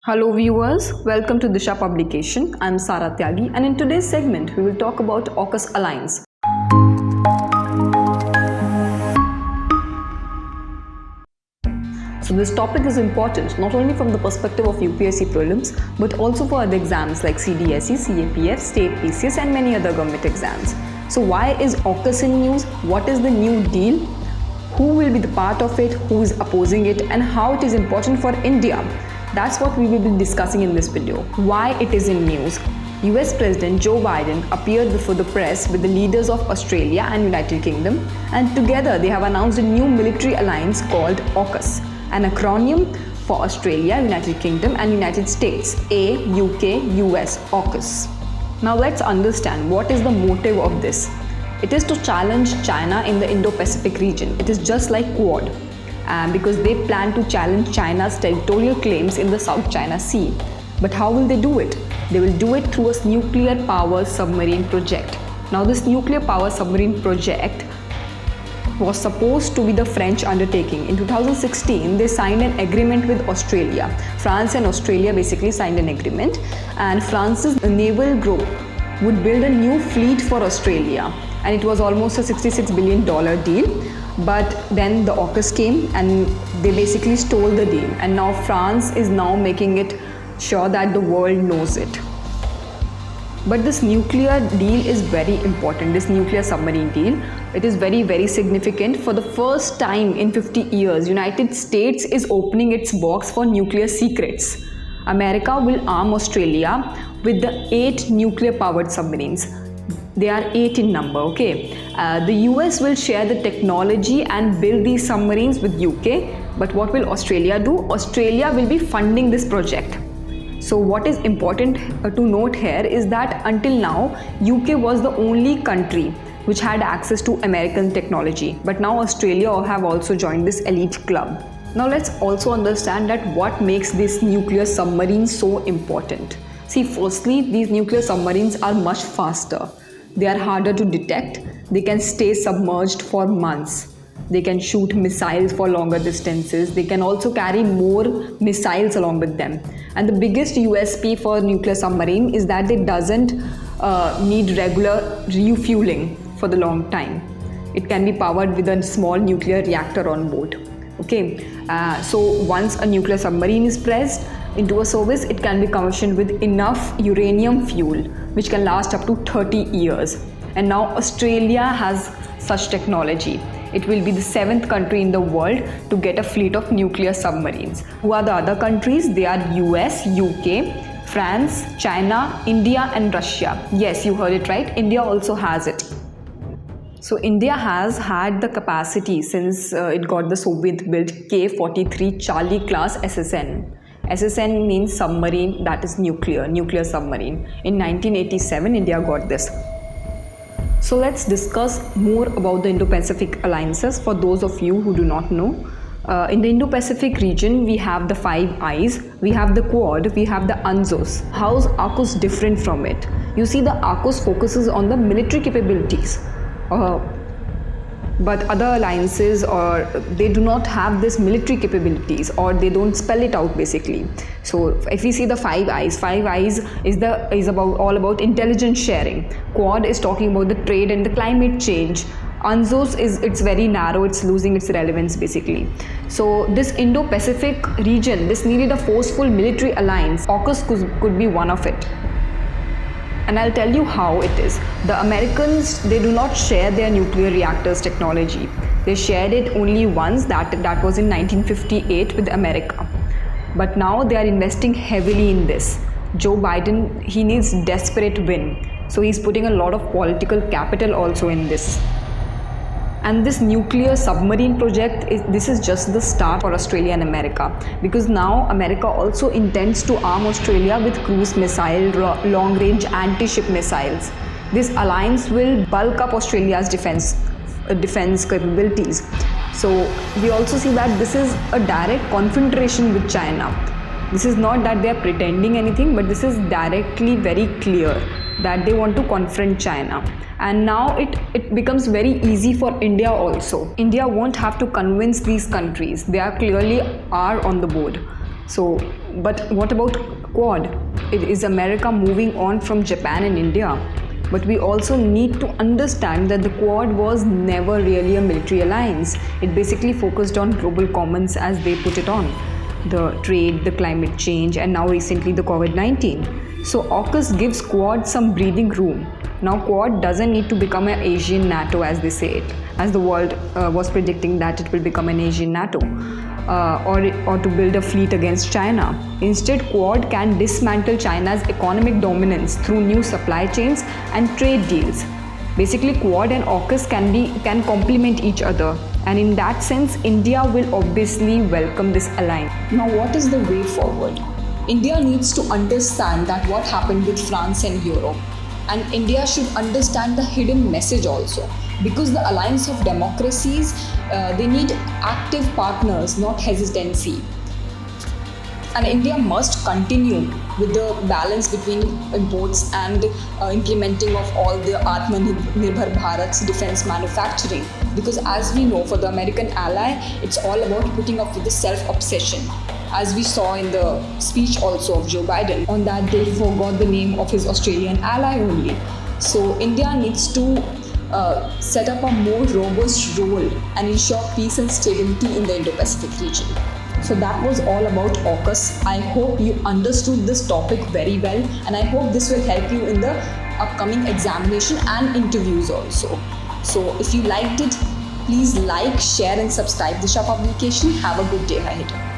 Hello viewers, welcome to Disha Publication. I'm Sara Tyagi and in today's segment we will talk about Aukus Alliance. So this topic is important not only from the perspective of UPSC prelims but also for other exams like CDSE, CAPF, State PCS and many other government exams. So why is Aukus in news? What is the new deal? Who will be the part of it? Who is opposing it? And how it is important for India? That's what we will be discussing in this video. Why it is in news. US President Joe Biden appeared before the press with the leaders of Australia and United Kingdom, and together they have announced a new military alliance called AUKUS, an acronym for Australia, United Kingdom and United States, A, UK, US, AUKUS. Now let's understand what is the motive of this. It is to challenge China in the Indo-Pacific region. It is just like Quad. Because they plan to challenge China's territorial claims in the South China Sea. But how will they do it? They will do it through a nuclear power submarine project. Now this nuclear power submarine project was supposed to be the French undertaking. In 2016, they signed an agreement with Australia. France and Australia basically signed an agreement, and France's naval group would build a new fleet for Australia, and it was almost a $66 billion deal. But then the AUKUS came and they basically stole the deal, and now France is now making it sure that the world knows it. But this nuclear deal is very important, this nuclear submarine deal. It is very, very significant. For the first time in 50 years, United States is opening its box for nuclear secrets. America will arm Australia with the 8 nuclear powered submarines. They are 8 in number, okay? The US will share the technology and build these submarines with UK. But what will Australia do? Australia will be funding this project. So what is important to note here is that until now, UK was the only country which had access to American technology. But now Australia have also joined this elite club. Now let's also understand that what makes this nuclear submarine so important. See, firstly, these nuclear submarines are much faster. They are harder to detect. They can stay submerged for months. They can shoot missiles for longer distances. They can also carry more missiles along with them. And the biggest USP for nuclear submarine is that it doesn't need regular refueling for the long time. It can be powered with a small nuclear reactor on board. Okay, so once a nuclear submarine is pressed into a service, it can be commissioned with enough uranium fuel which can last up to 30 years. And now Australia has such technology. It will be the 7th country in the world to get a fleet of nuclear submarines. Who are the other countries? They are US, UK, France, China, India and Russia. Yes, you heard it right. India also has it. So India has had the capacity since it got the Soviet-built K-43 Charlie class SSN. SSN means submarine, that is nuclear submarine. In 1987, India got this. So let's discuss more about the Indo-Pacific alliances for those of you who do not know. In the Indo-Pacific region, we have the 5 Eyes, we have the Quad, we have the UNZOS. How's AUKUS different from it? You see, the AUKUS focuses on the military capabilities. But other alliances, or they do not have this military capabilities, or they don't spell it out basically. So if we see the 5 Eyes is all about intelligence sharing. Quad is talking about the trade and the climate change. UNZOS it's very narrow, it's losing its relevance basically. So this Indo-Pacific region, this needed a forceful military alliance. AUKUS could be one of it. And I'll tell you how it is. The Americans, they do not share their nuclear reactors technology. They shared it only once, that was in 1958 with America. But now they are investing heavily in this. Joe Biden, he needs desperate win. So he's putting a lot of political capital also in this. And this nuclear submarine project, this is just the start for Australia and America, because now America also intends to arm Australia with cruise missile, long-range anti-ship missiles. This alliance will bulk up Australia's defense capabilities. So we also see that this is a direct confrontation with China. This is not that they are pretending anything, but this is directly very clear that they want to confront China. And now it becomes very easy for India also. India won't have to convince these countries. They are clearly on the board. So, but what about Quad? It is America moving on from Japan and India. But we also need to understand that the Quad was never really a military alliance. It basically focused on global commons as they put it on: the trade, the climate change, and now recently the COVID-19. So AUKUS gives Quad some breathing room. Now Quad doesn't need to become an Asian NATO as they say it, as the world was predicting that it will become an Asian NATO. Or to build a fleet against China. Instead, Quad can dismantle China's economic dominance through new supply chains and trade deals. Basically, Quad and AUKUS can complement each other, and in that sense, India will obviously welcome this alliance. Now, what is the way forward? India needs to understand that what happened with France and Europe, and India should understand the hidden message also. Because the alliance of democracies, they need active partners, not hesitancy. And India must continue with the balance between imports and implementing of all the Atmanirbhar Bharat's defense manufacturing. Because as we know, for the American ally, it's all about putting up with the self-obsession. As we saw in the speech also of Joe Biden, on that day he forgot the name of his Australian ally only. So India needs to set up a more robust role and ensure peace and stability in the Indo-Pacific region. So that was all about AUKUS. I hope you understood this topic very well, and I hope this will help you in the upcoming examination and interviews also. So if you liked it, please like, share and subscribe Disha publication. Have a good day ahead.